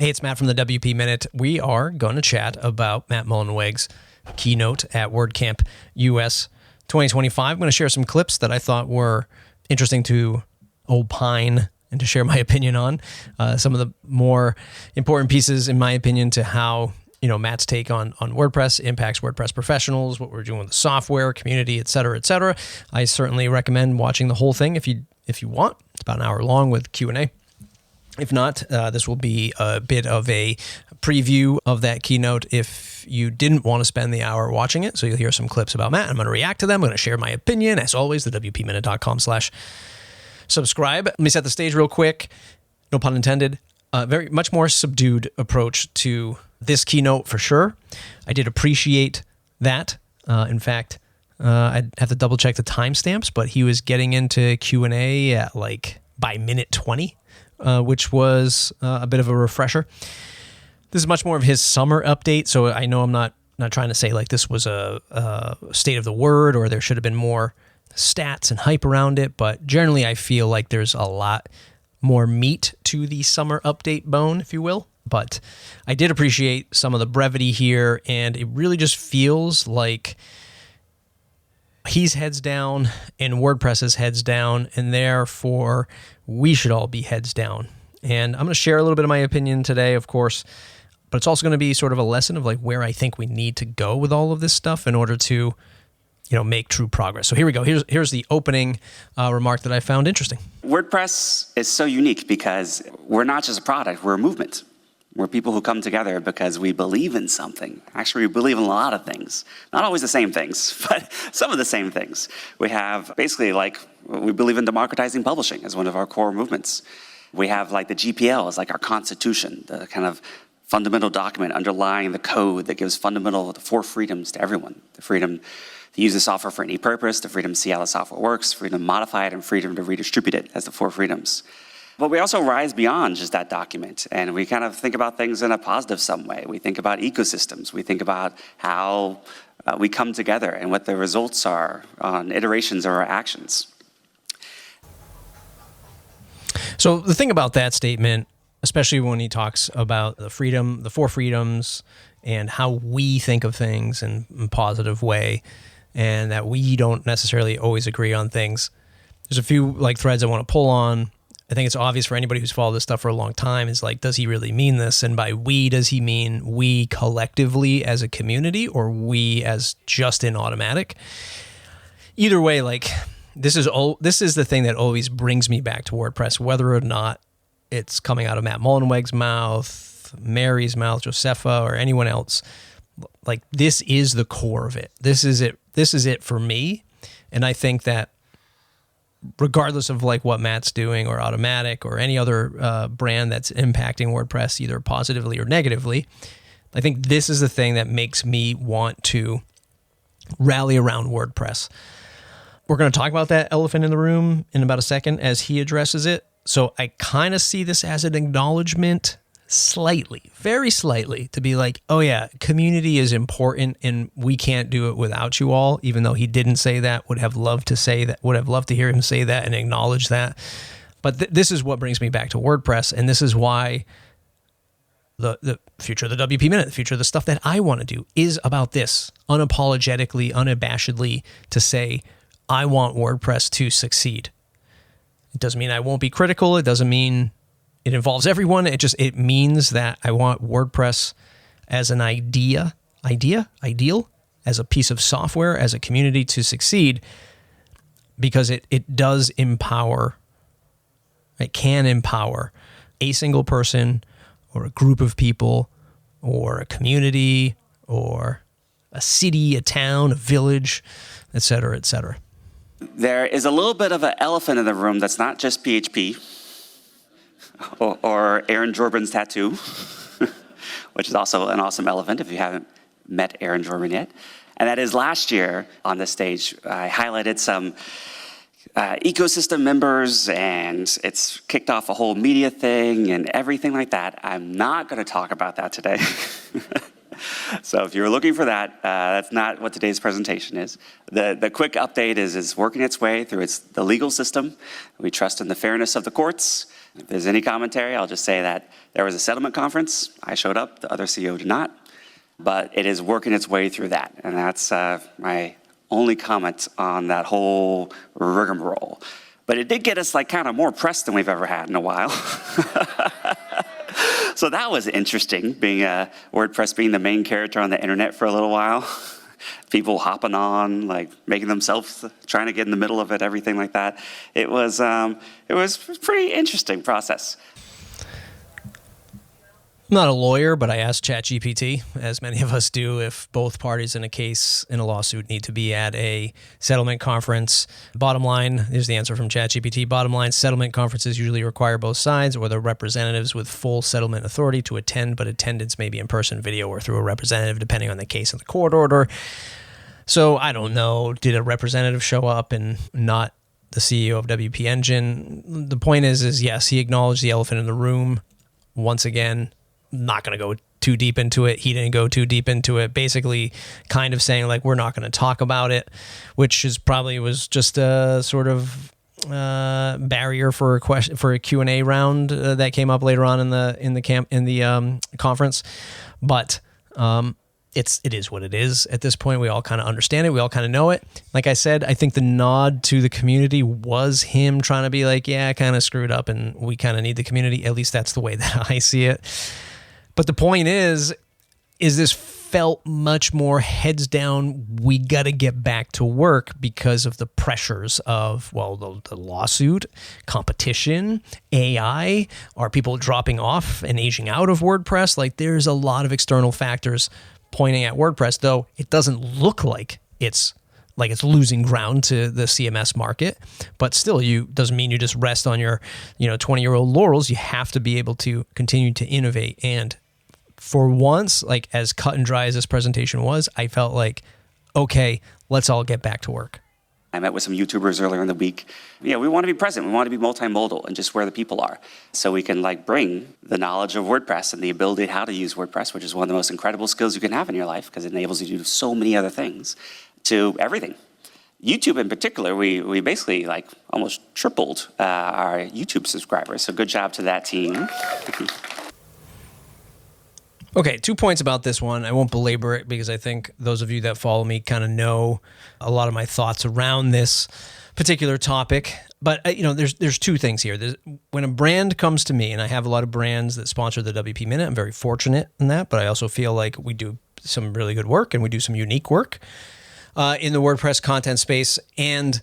Hey, it's Matt from the WP Minute. We are going to chat about Matt Mullenweg's keynote at WordCamp US 2025. I'm going to share some clips that I thought were interesting to opine and to share my opinion on. Some of the more important pieces, in my opinion, to how Matt's take on WordPress impacts WordPress professionals, what we're doing with the software, community, et cetera, et cetera. I certainly recommend watching the whole thing if you want. It's about an hour long with Q&A. If not, this will be a bit of a preview of that keynote if you didn't want to spend the hour watching it. So you'll hear some clips about Matt. I'm going to react to them. I'm going to share my opinion. As always, the WPminute.com/subscribe. Let me set the stage real quick. No pun intended. Very much more subdued approach to this keynote for sure. I did appreciate that. In fact, I'd have to double check the timestamps, but he was getting into Q&A at by minute 20. Which was a bit of a refresher. This is much more of his summer update, so I know I'm not trying to say this was a state of the word or there should have been more stats and hype around it, but generally I feel like there's a lot more meat to the summer update bone, if you will. But I did appreciate some of the brevity here, and it really just feels like he's heads down and WordPress is heads down, and therefore we should all be heads down. And I'm going to share a little bit of my opinion today, of course, but it's also going to be sort of a lesson of where I think we need to go with all of this stuff in order to, make true progress. So here we go. Here's the opening remark that I found interesting. WordPress is so unique because we're not just a product, we're a movement. We're people who come together because we believe in something. Actually, we believe in a lot of things. Not always the same things, but some of the same things. We have basically we believe in democratizing publishing as one of our core movements. We have the GPL as our constitution, the kind of fundamental document underlying the code that gives the four freedoms to everyone. The freedom to use the software for any purpose, the freedom to see how the software works, freedom to modify it, and freedom to redistribute it as the four freedoms. But we also rise beyond just that document, and we kind of think about things in a positive some way. We think about ecosystems. We think about how we come together and what the results are on iterations of our actions. So the thing about that statement, especially when he talks about the four freedoms, and how we think of things in a positive way, and that we don't necessarily always agree on things. There's a few threads I want to pull on. I think it's obvious for anybody who's followed this stuff for a long time is does he really mean this? And by we, does he mean we collectively as a community or we as just in Automattic? Either way, this is the thing that always brings me back to WordPress, whether or not it's coming out of Matt Mullenweg's mouth, Mary's mouth, Josepha, or anyone else. This is the core of it. This is it. This is it for me. And I think that regardless of what Matt's doing or Automattic or any other brand that's impacting WordPress either positively or negatively, I think this is the thing that makes me want to rally around WordPress. We're going to talk about that elephant in the room in about a second as he addresses it. So I kind of see this as an acknowledgement slightly, very slightly, to be oh yeah, community is important and we can't do it without you all, even though he didn't say that, would have loved to say that, would have loved to hear him say that and acknowledge that. But this is what brings me back to WordPress, and this is why the future of the WP Minute, the future of the stuff that I want to do is about this, unapologetically, unabashedly, to say, I want WordPress to succeed. It doesn't mean I won't be critical. It doesn't mean it involves everyone. It means that I want WordPress as an ideal, as a piece of software, as a community to succeed, because it does empower, it can empower a single person or a group of people or a community or a city, a town, a village, et cetera, et cetera. There is a little bit of an elephant in the room that's not just PHP. Or Aaron Jorbin's tattoo, which is also an awesome elephant if you haven't met Aaron Jorbin yet. And that is last year on this stage, I highlighted some ecosystem members, and it's kicked off a whole media thing and everything like that. I'm not going to talk about that today. So if you're looking for that, that's not what today's presentation is. The quick update is working its way through the legal system. We trust in the fairness of the courts. If there's any commentary, I'll just say that there was a settlement conference. I showed up, the other CEO did not, but it is working its way through that. And that's my only comment on that whole rigmarole. But it did get us like kind of more press than we've ever had in a while. So that was interesting, being WordPress being the main character on the internet for a little while. People hopping on, like making themselves, trying to get in the middle of it, everything like that. It was a pretty interesting process. I'm not a lawyer, but I asked ChatGPT, as many of us do, if both parties in a case, in a lawsuit, need to be at a settlement conference. Bottom line, here's the answer from ChatGPT. Bottom line, settlement conferences usually require both sides or the representatives with full settlement authority to attend, but attendance may be in person, video, or through a representative, depending on the case and the court order. So I don't know, did a representative show up and not the CEO of WP Engine? The point is yes, he acknowledged the elephant in the room. Once again, not going to go too deep into it. He didn't go too deep into it. Basically kind of saying like, we're not going to talk about it, which is probably was just a sort of barrier for a question, for a Q&A round that came up later on in the conference. But it is what it is at this point. We all kind of understand it. We all kind of know it. Like I said, I think the nod to the community was him trying to be like, yeah, I kind of screwed up and we kind of need the community. At least that's the way that I see it. But the point is this felt much more heads down. We got to get back to work because of the pressures of, well, the lawsuit, competition, AI, are people dropping off and aging out of WordPress? Like there's a lot of external factors pointing at WordPress, though it doesn't look like it's losing ground to the CMS market, but still, doesn't mean you just rest on your 20-year-old laurels. You have to be able to continue to innovate. And for once, like as cut and dry as this presentation was, I felt like, okay, let's all get back to work. I met with some YouTubers earlier in the week. Yeah, we want to be present. We want to be multimodal and just where the people are. So we can like bring the knowledge of WordPress and the ability how to use WordPress, which is one of the most incredible skills you can have in your life because it enables you to do so many other things, to everything. YouTube in particular, we basically like almost tripled our YouTube subscribers. So good job to that team. Okay, 2 points about this one. I won't belabor it because I think those of you that follow me kind of know a lot of my thoughts around this particular topic. But there's two things here. When a brand comes to me, and I have a lot of brands that sponsor the WP Minute, I'm very fortunate in that, but I also feel like we do some really good work and we do some unique work in the WordPress content space. And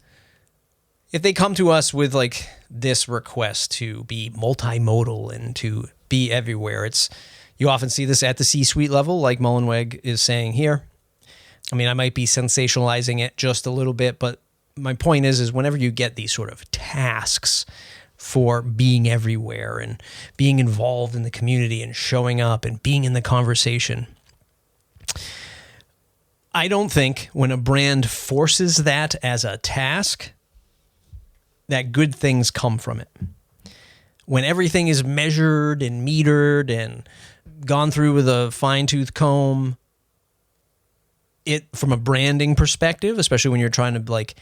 if they come to us with like this request to be multimodal and to be everywhere, you often see this at the C-suite level, like Mullenweg is saying here. I mean, I might be sensationalizing it just a little bit, but my point is whenever you get these sort of tasks for being everywhere and being involved in the community and showing up and being in the conversation, I don't think when a brand forces that as a task, that good things come from it. When everything is measured and metered and gone through with a fine-tooth comb, from a branding perspective, especially when you're trying to like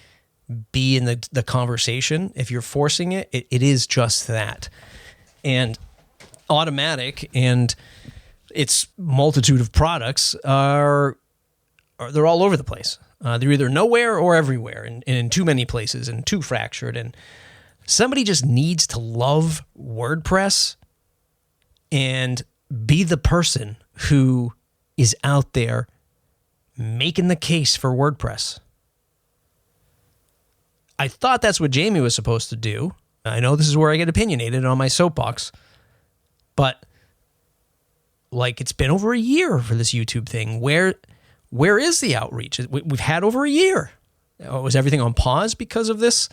be in the conversation, if you're forcing it, it is just that. And Automattic and its multitude of products they're all over the place. They're either nowhere or everywhere, and in too many places and too fractured. And somebody just needs to love WordPress and be the person who is out there making the case for WordPress. I thought that's what Jamie was supposed to do. I know this is where I get opinionated on my soapbox, but like it's been over a year for this YouTube thing. Where is the outreach? We've had over a year. Was everything on pause because of this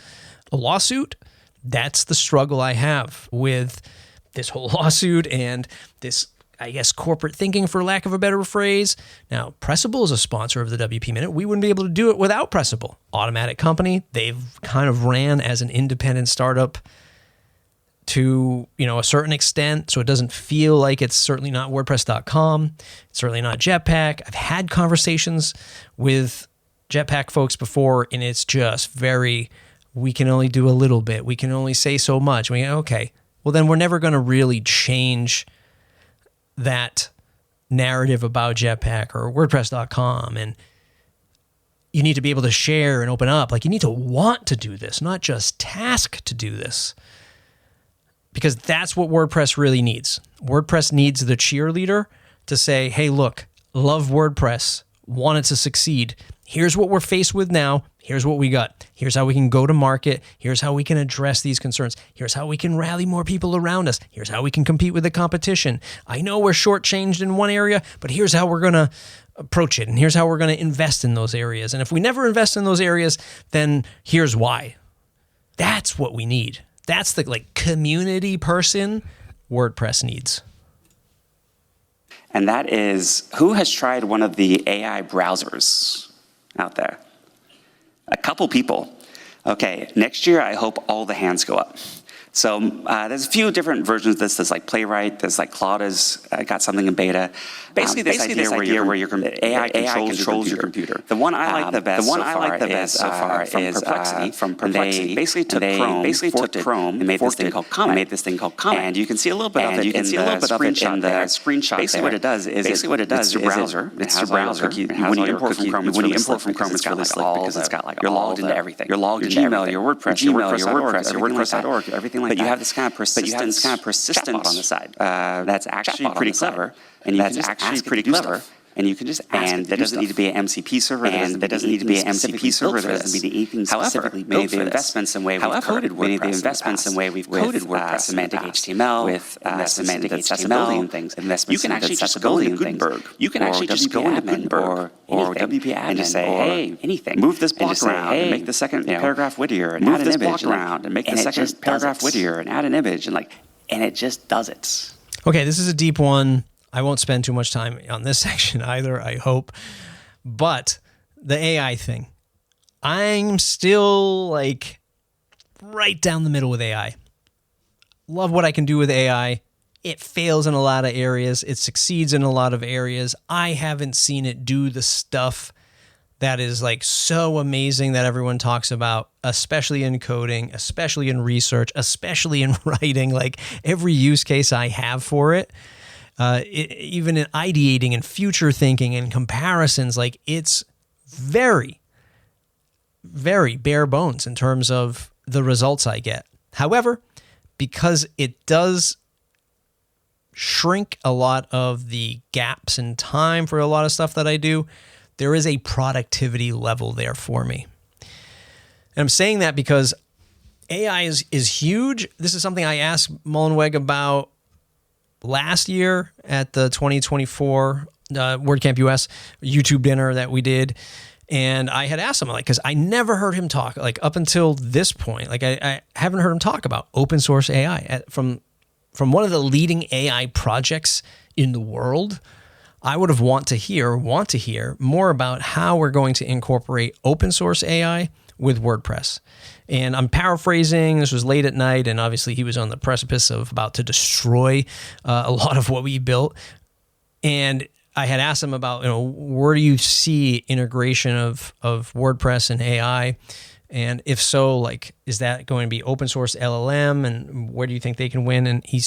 lawsuit? That's the struggle I have with this whole lawsuit and this, I guess, corporate thinking, for lack of a better phrase. Now, Pressable is a sponsor of the WP Minute. We wouldn't be able to do it without Pressable. Automattic company, they've kind of ran as an independent startup to, a certain extent, so it doesn't feel like it's certainly not WordPress.com. It's certainly not Jetpack. I've had conversations with Jetpack folks before, and it's just very, we can only do a little bit. We can only say so much. Okay, well, then we're never going to really change that narrative about Jetpack or WordPress.com. And you need to be able to share and open up. Like, you need to want to do this, not just task to do this. Because that's what WordPress really needs. WordPress needs the cheerleader to say, hey, look, love WordPress, want it to succeed. Here's what we're faced with now. Here's what we got. Here's how we can go to market. Here's how we can address these concerns. Here's how we can rally more people around us. Here's how we can compete with the competition. I know we're shortchanged in one area, but here's how we're going to approach it. And here's how we're going to invest in those areas. And if we never invest in those areas, then here's why. That's what we need. That's the community person WordPress needs. And that is, who has tried one of the AI browsers out there? A couple people. Okay, next year I hope all the hands go up. So there's a few different versions of this. There's like Playwright, there's like Claude has got something in beta. Basically this idea where AI controls your computer. The one I like the best so far is from Perplexity. Basically took Chrome and made this thing called Comment. And you can see a little bit of it in the screenshot. Basically what it does is it's your browser. It's your browser. When you import from Chrome, it's really slick because it's got like you're logged into everything. You're logged into Gmail, your WordPress, your WordPress.org, everything like that. But you have this kind of persistent chatbot on the side. That's actually pretty clever. And you can just ask it. That doesn't need to be an MCP server. That doesn't need to be an MCP server. There doesn't need anything specifically made for this. Many of the investments in way we've coded WordPress, semantic HTML, with semantic accessibility and things. You can actually just go into Gutenberg. You can actually just go into Gutenberg or WP Admin and just say, hey, anything. Move this block around and make the second paragraph wittier and add an image around and make the second paragraph wittier and add an image and it just does it. Okay, this is a deep one. I won't spend too much time on this section either, I hope. But the AI thing, I'm still right down the middle with AI. Love what I can do with AI. It fails in a lot of areas. It succeeds in a lot of areas. I haven't seen it do the stuff that is so amazing that everyone talks about, especially in coding, especially in research, especially in writing. Every use case I have for it, even in ideating and future thinking and comparisons, it's very, very bare bones in terms of the results I get. However, because it does shrink a lot of the gaps in time for a lot of stuff that I do, there is a productivity level there for me. And I'm saying that because AI is huge. This is something I asked Mullenweg about last year at the 2024 WordCamp US YouTube dinner that we did. And I had asked him, because I never heard him talk, up until this point, I haven't heard him talk about open source AI from one of the leading AI projects in the world. I would have want to hear more about how we're going to incorporate open source AI with WordPress. And I'm paraphrasing. This was late at night, and obviously he was on the precipice of about to destroy a lot of what we built. And I had asked him about, where do you see integration of WordPress and AI? And if so, is that going to be open source LLM? And where do you think they can win? And he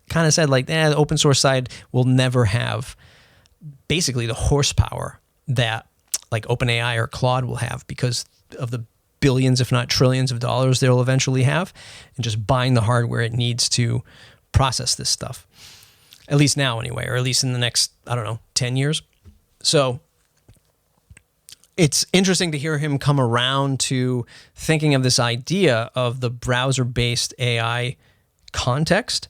kind of said, the open source side will never have basically the horsepower that OpenAI or Claude will have because of the billions, if not trillions of dollars they'll eventually have, and just buying the hardware it needs to process this stuff. At least now anyway, or at least in the next, 10 years. So it's interesting to hear him come around to thinking of this idea of the browser-based AI context.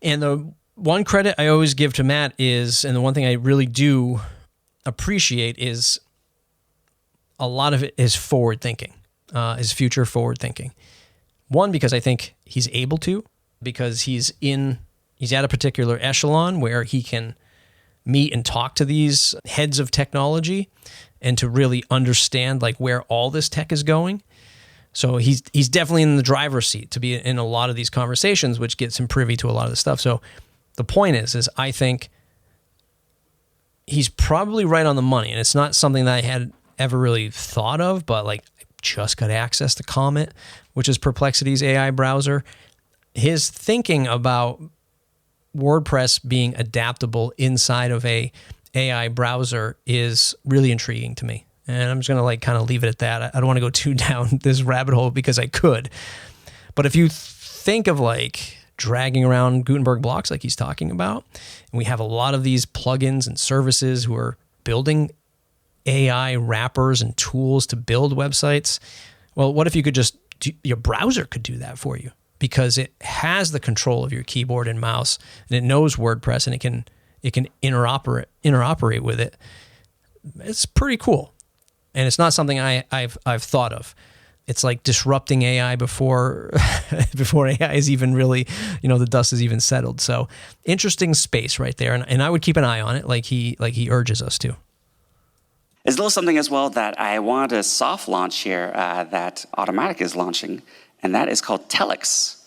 And the one credit I always give to Matt is, and the one thing I really do appreciate is a lot of it is forward thinking, is future forward thinking. One, because I think he's able to, because he's at a particular echelon where he can meet and talk to these heads of technology and to really understand where all this tech is going. So he's definitely in the driver's seat to be in a lot of these conversations, which gets him privy to a lot of the stuff. So the point is I think he's probably right on the money, and it's not something that I had ever really thought of, but I just got access to Comment, which is Perplexity's AI browser. his thinking about WordPress being adaptable inside of a AI browser is really intriguing to me. And I'm just going to like kind of leave it at that. I don't want to go too down this rabbit hole because I could. But if you think of like dragging around Gutenberg blocks like he's talking about, and we have a lot of these plugins and services who are building AI wrappers and tools to build websites. Well, what if you could just, your browser could do that for you because it has the control of your keyboard and mouse, and it knows WordPress, and it can interoperate with it. It's pretty cool. And it's not something I've thought of. It's like disrupting AI before AI is even really, the dust is even settled. So interesting space right there. And I would keep an eye on it like he urges us to. There's a little something as well that I wanted to soft launch here that Automattic is launching, and that is called Telex.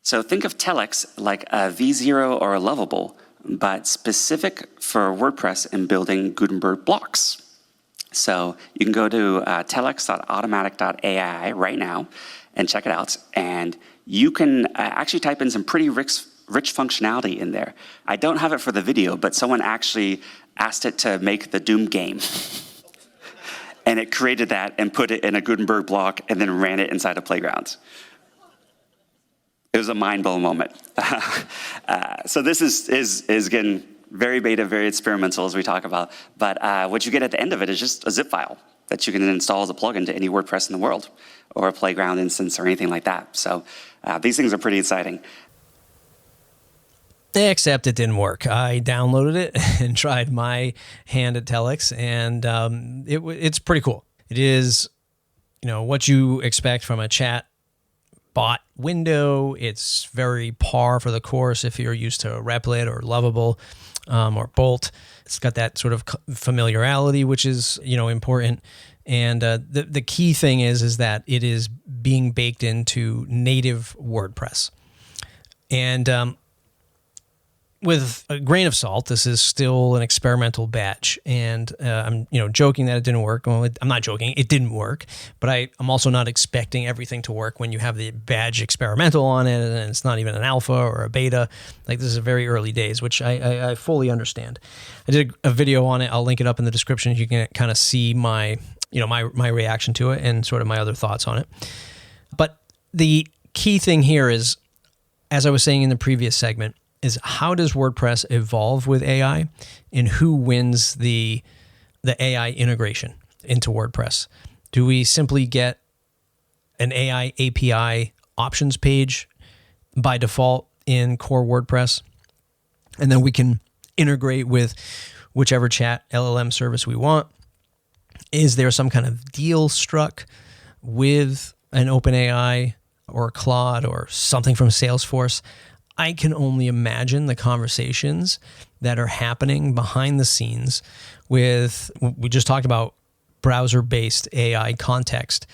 So think of Telex like a V0 or a Lovable, but specific for WordPress and building Gutenberg blocks. So you can go to telex.automatic.ai right now and check it out. And you can actually type in some pretty rich functionality in there. I don't have it for the video, but someone actually asked it to make the Doom game. And it created that and put it in a Gutenberg block and then ran it inside a playground. It was a mind-blowing moment. So this is again, very beta, very experimental as we talk about. But what you get at the end of it is just a zip file that you can install as a plugin to any WordPress in the world or a playground instance or anything like that. So these things are pretty exciting. Except it didn't work. I downloaded it and tried my hand at Telex, and it's pretty cool. It is, what you expect from a chat bot window. It's very par for the course if you're used to Replit or Lovable or Bolt. It's got that sort of familiarity, which is, important. And the key thing is that it is being baked into native WordPress. And with a grain of salt, this is still an experimental batch, and I'm joking that it didn't work. Well, I'm not joking; it didn't work. But I'm also not expecting everything to work when you have the badge experimental on it, and it's not even an alpha or a beta. Like, this is very early days, which I fully understand. I did a video on it. I'll link it up in the description. You can kind of see my my reaction to it and sort of my other thoughts on it. But the key thing here is, as I was saying in the previous segment, is how does WordPress evolve with AI, and who wins the AI integration into WordPress? Do we simply get an AI API options page by default in core WordPress, and then we can integrate with whichever chat LLM service we want? Is there some kind of deal struck with an OpenAI or Claude or something from Salesforce? I can only imagine the conversations that are happening behind the scenes with, we just talked about browser-based AI context.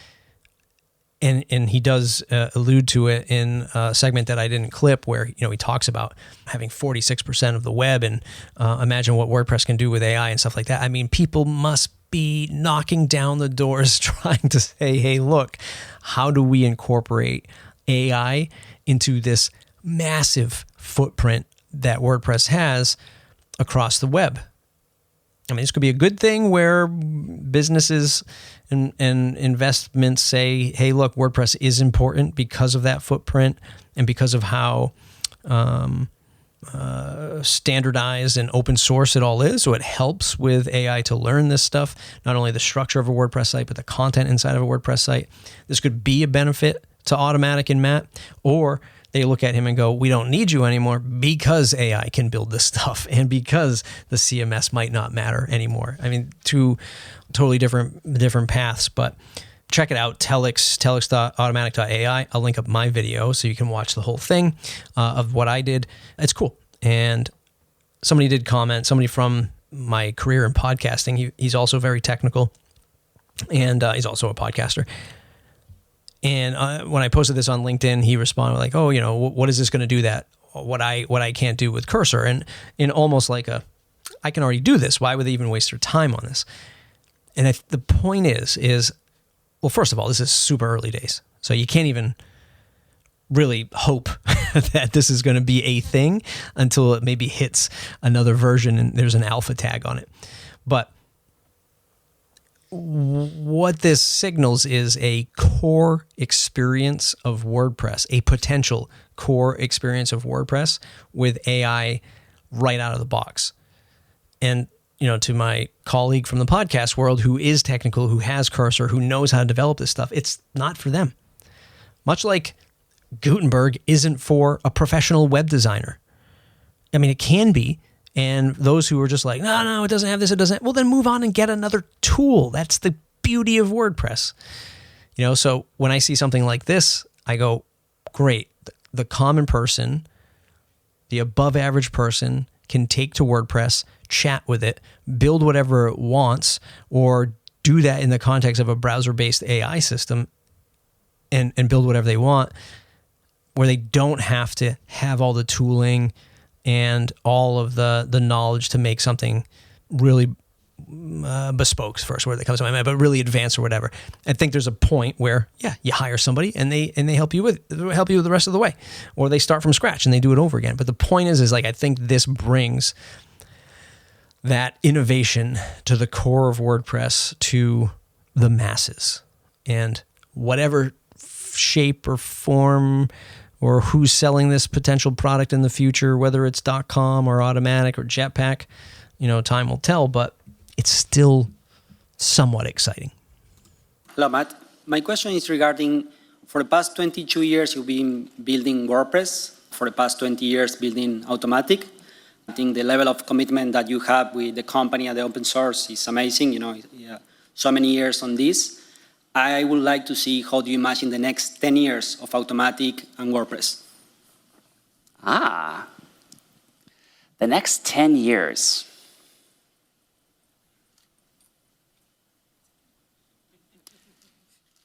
And he does allude to it in a segment that I didn't clip where, he talks about having 46% of the web, and imagine what WordPress can do with AI and stuff like that. I mean, people must be knocking down the doors trying to say, hey, look, how do we incorporate AI into this massive footprint that WordPress has across the web? I mean, this could be a good thing where businesses and investments say, hey, look, WordPress is important because of that footprint and because of how standardized and open source it all is. So it helps with AI to learn this stuff, not only the structure of a WordPress site, but the content inside of a WordPress site. This could be a benefit to Automattic and Matt, or they look at him and go, we don't need you anymore because AI can build this stuff and because the CMS might not matter anymore. I mean, two totally different paths, but check it out, telex.automatic.ai. I'll link up my video so you can watch the whole thing of what I did. It's cool. And somebody did comment, somebody from my career in podcasting, he's also very technical, and he's also a podcaster. And when I posted this on LinkedIn, he responded like, "Oh, what is this going to do that what I can't do with Cursor?" And in almost like I can already do this. Why would they even waste their time on this? And the point is, well, first of all, this is super early days, so you can't even really hope that this is going to be a thing until it maybe hits another version and there's an alpha tag on it. But what this signals is a core experience of WordPress, a potential core experience of WordPress with AI right out of the box. And, to my colleague from the podcast world who is technical, who has Cursor, who knows how to develop this stuff, it's not for them. Much like Gutenberg isn't for a professional web designer. I mean, it can be. And those who are just like, no, it doesn't have this, it doesn't. Well, then move on and get another tool. That's the beauty of WordPress. So when I see something like this, I go, great. The common person, the above average person can take to WordPress, chat with it, build whatever it wants, or do that in the context of a browser-based AI system and build whatever they want, where they don't have to have all the tooling and all of the knowledge to make something really bespoke, first word that comes to my mind, but really advanced or whatever. I think there's a point where, you hire somebody and they help you with the rest of the way, or they start from scratch and they do it over again. But the point is like, I think this brings that innovation to the core of WordPress to the masses, and whatever shape or form or who's selling this potential product in the future, whether it's .com or Automattic or Jetpack, time will tell, but it's still somewhat exciting. Hello, Matt. My question is regarding, for the past 22 years, you've been building WordPress. For the past 20 years, building Automattic. I think the level of commitment that you have with the company and the open source is amazing. So many years on this. I would like to see how do you imagine the next 10 years of Automattic and WordPress? The next 10 years.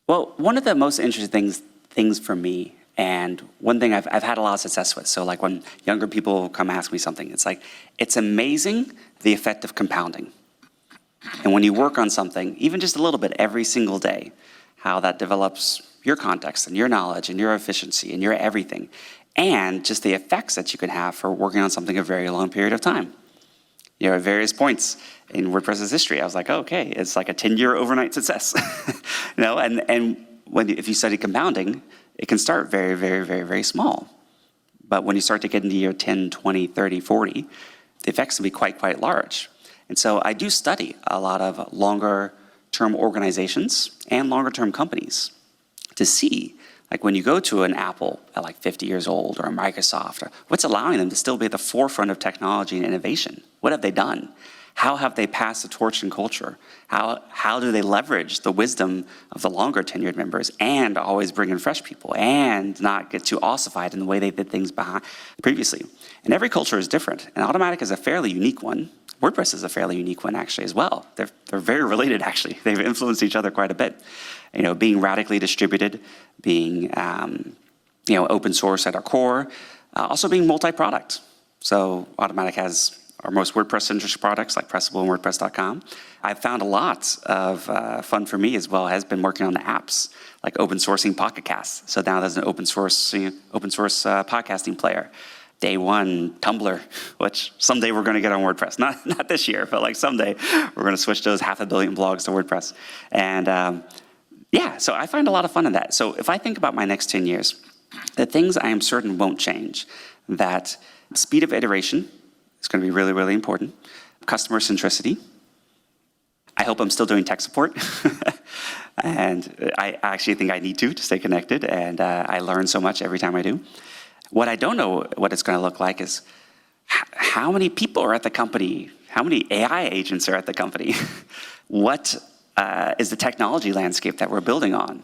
Well, one of the most interesting things for me, and one thing I've had a lot of success with, so like when younger people come ask me something, it's like, it's amazing the effect of compounding. And when you work on something, even just a little bit every single day, how that develops your context and your knowledge and your efficiency and your everything, and just the effects that you can have for working on something a very long period of time. At various points in WordPress's history, I was like, okay, it's like a 10-year overnight success. And if you study compounding, it can start very, very, very, very small. But when you start to get into year 10, 20, 30, 40, the effects can be quite, quite large. And so I do study a lot of longer-term organizations and longer-term companies to see, like when you go to an Apple at like 50 years old, or a Microsoft, or what's allowing them to still be at the forefront of technology and innovation? What have they done? How have they passed the torch in culture? How do they leverage the wisdom of the longer tenured members and always bring in fresh people and not get too ossified in the way they did things previously? And every culture is different. And Automattic is a fairly unique one. WordPress is a fairly unique one, actually, as well. They're very related, actually. They've influenced each other quite a bit. Being radically distributed, being open source at our core, also being multi-product. So Automattic has our most WordPress-centric products like Pressable and WordPress.com. I've found a lot of fun for me as well has been working on the apps, like open sourcing Pocket Casts. So now there's an open source podcasting player. Day one, Tumblr, which someday we're going to get on WordPress. Not this year, but like someday we're going to switch those 500 million blogs to WordPress. And so I find a lot of fun in that. So if I think about my next 10 years, the things I am certain won't change, that speed of iteration is going to be really, really important. Customer centricity. I hope I'm still doing tech support. And I actually think I need to stay connected. And I learn so much every time I do. What I don't know what it's going to look like is how many people are at the company? How many AI agents are at the company? What is the technology landscape that we're building on?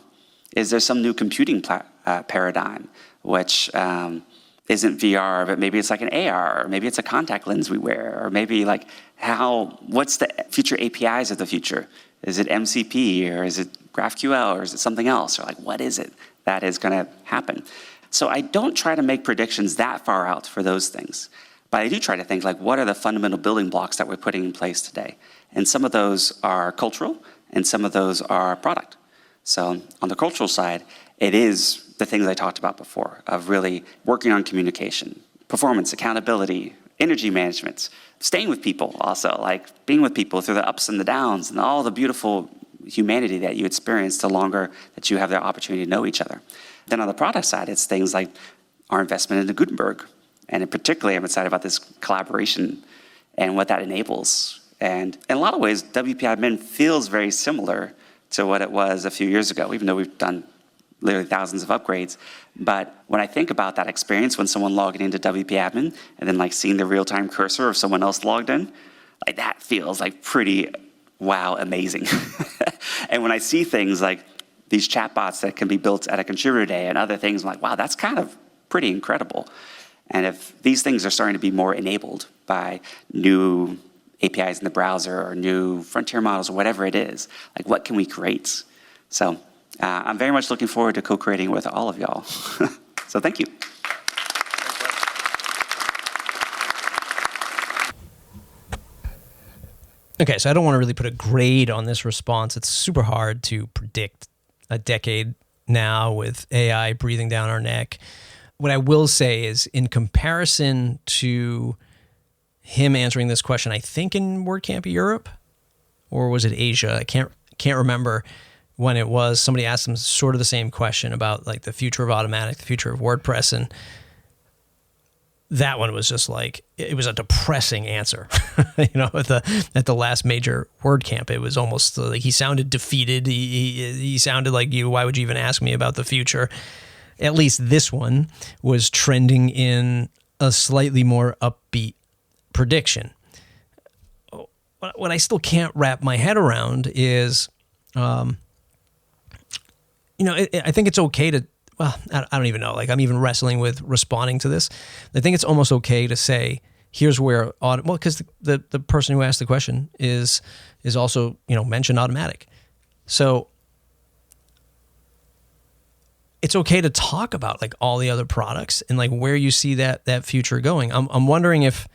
Is there some new computing paradigm, which isn't VR, but maybe it's like an AR, or maybe it's a contact lens we wear, or maybe like what's the future APIs of the future? Is it MCP, or is it GraphQL, or is it something else? Or like, what is it that is going to happen? So I don't try to make predictions that far out for those things. But I do try to think, like, what are the fundamental building blocks that we're putting in place today? And some of those are cultural, and some of those are product. So on the cultural side, it is the things I talked about before of really working on communication, performance, accountability, energy management, staying with people also, like being with people through the ups and the downs and all the beautiful humanity that you experience the longer that you have the opportunity to know each other. Then on the product side, it's things like our investment into Gutenberg. And in particular, I'm excited about this collaboration and what that enables. And in a lot of ways, WP Admin feels very similar to what it was a few years ago, even though we've done literally thousands of upgrades. But when I think about that experience when someone logged into WP Admin and then like seeing the real-time cursor of someone else logged in, like that feels like pretty, wow, amazing. And when I see things like these chatbots that can be built at a contributor day and other things, I'm like, wow, that's kind of pretty incredible. And if these things are starting to be more enabled by new APIs in the browser or new frontier models or whatever it is, like what can we create? So I'm very much looking forward to co-creating with all of y'all. So thank you. Okay, so I don't want to really put a grade on this response. It's super hard to predict a decade now with AI breathing down our neck. What I will say is, in comparison to him answering this question, I think in WordCamp Europe, or was it Asia? I can't remember when it was. Somebody asked him sort of the same question about like the future of Automattic, the future of WordPress, and that one was just like, it was a depressing answer. You know, at the last major WordCamp, it was almost like he sounded defeated. He sounded like, why would you even ask me about the future? At least this one was trending in a slightly more upbeat prediction. What I still can't wrap my head around is, I think it's okay to, well, I don't even know. Like, I'm even wrestling with responding to this. I think it's almost okay to say, here's where, because the person who asked the question is also, mentioned Automattic. So it's okay to talk about like all the other products and like where you see that future going. I'm wondering if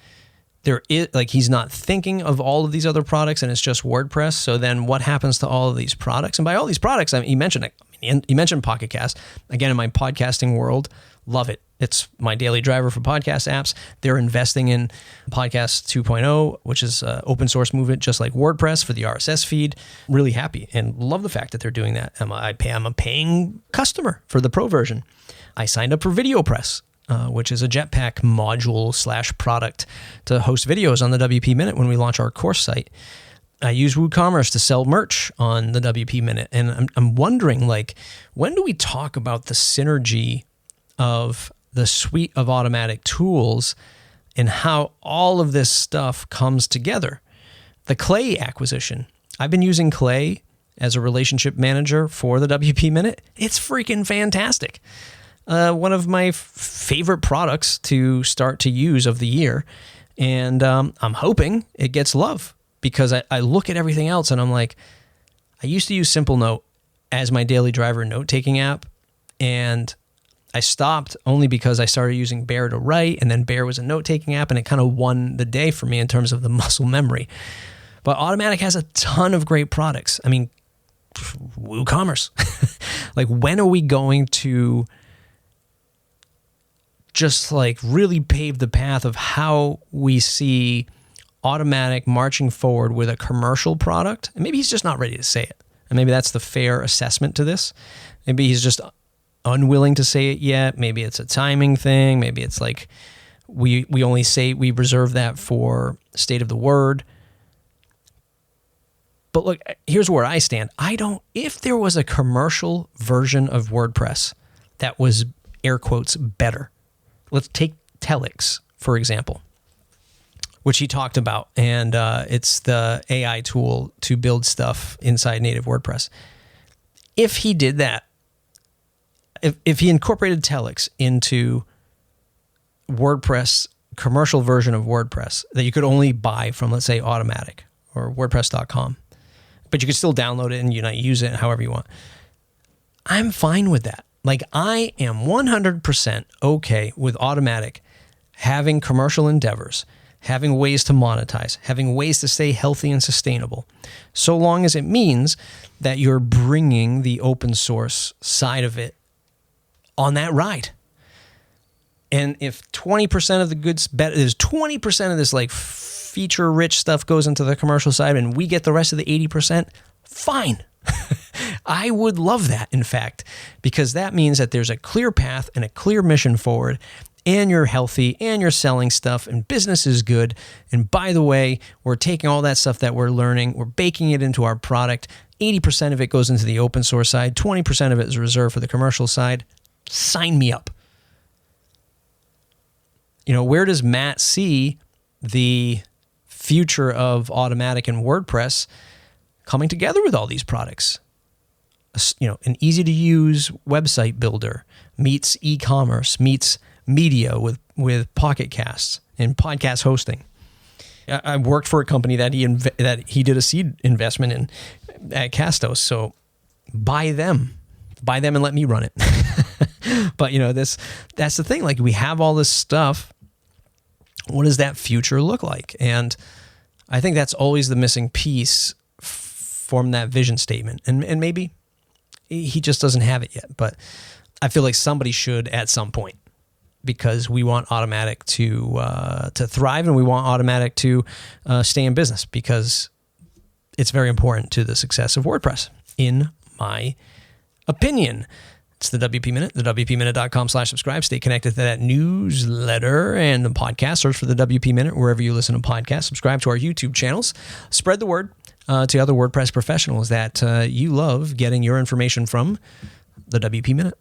there is, like, he's not thinking of all of these other products and it's just WordPress. So then what happens to all of these products? And by all these products, he mentioned it. He mentioned Pocket Cast. Again, in my podcasting world, love it. It's my daily driver for podcast apps. They're investing in Podcast 2.0, which is an open source movement, just like WordPress for the RSS feed. Really happy and love the fact that they're doing that. I'm a paying customer for the pro version. I signed up for VideoPress, which is a Jetpack module / product to host videos on the WP Minute when we launch our course site. I use WooCommerce to sell merch on the WP Minute. And I'm wondering, like, when do we talk about the synergy of the suite of Automattic tools and how all of this stuff comes together? The Clay acquisition. I've been using Clay as a relationship manager for the WP Minute. It's freaking fantastic. One of my favorite products to start to use of the year. And I'm hoping it gets love, because I look at everything else and I'm like, I used to use Simple Note as my daily driver note-taking app, and I stopped only because I started using Bear to write, and then Bear was a note-taking app, and it kind of won the day for me in terms of the muscle memory. But Automattic has a ton of great products. I mean, WooCommerce. Like, when are we going to just like really pave the path of how we see Automattic marching forward with a commercial product? And maybe he's just not ready to say it. And maybe that's the fair assessment to this. Maybe he's just unwilling to say it yet. Maybe it's a timing thing. Maybe it's like we only say, we reserve that for State of the Word. But look, here's where I stand. If there was a commercial version of WordPress that was, air quotes, better. Let's take Telex, for example, which he talked about, and it's the AI tool to build stuff inside native WordPress. If he did that, if he incorporated Telex into WordPress, commercial version of WordPress that you could only buy from, let's say, Automattic or WordPress.com, but you could still download it and use it however you want, I'm fine with that. Like, I am 100% okay with Automattic having commercial endeavors, having ways to monetize, having ways to stay healthy and sustainable, so long as it means that you're bringing the open source side of it on that ride. And if 20% of the goods, there's 20% of this like feature-rich stuff goes into the commercial side, and we get the rest of the 80%, fine. I would love that, in fact, because that means that there's a clear path and a clear mission forward, and you're healthy, and you're selling stuff, and business is good. And by the way, we're taking all that stuff that we're learning, we're baking it into our product. 80% of it goes into the open source side, 20% of it is reserved for the commercial side. Sign me up. You know, where does Matt see the future of Automattic and WordPress coming together with all these products? You know, an easy-to-use website builder meets e-commerce, meets media with Pocket Casts and podcast hosting. I worked for a company that he did a seed investment in at Castos, so buy them and let me run it. But you know, that's the thing. Like, we have all this stuff. What does that future look like? And I think that's always the missing piece from that vision statement. And maybe he just doesn't have it yet, but I feel like somebody should at some point, because we want Automattic to thrive, and we want Automattic to stay in business, because it's very important to the success of WordPress, in my opinion. It's the WP Minute, the WPMinute.com/subscribe. Stay connected to that newsletter and the podcast. Search for the WP Minute wherever you listen to podcasts. Subscribe to our YouTube channels. Spread the word to other WordPress professionals that you love getting your information from the WP Minute.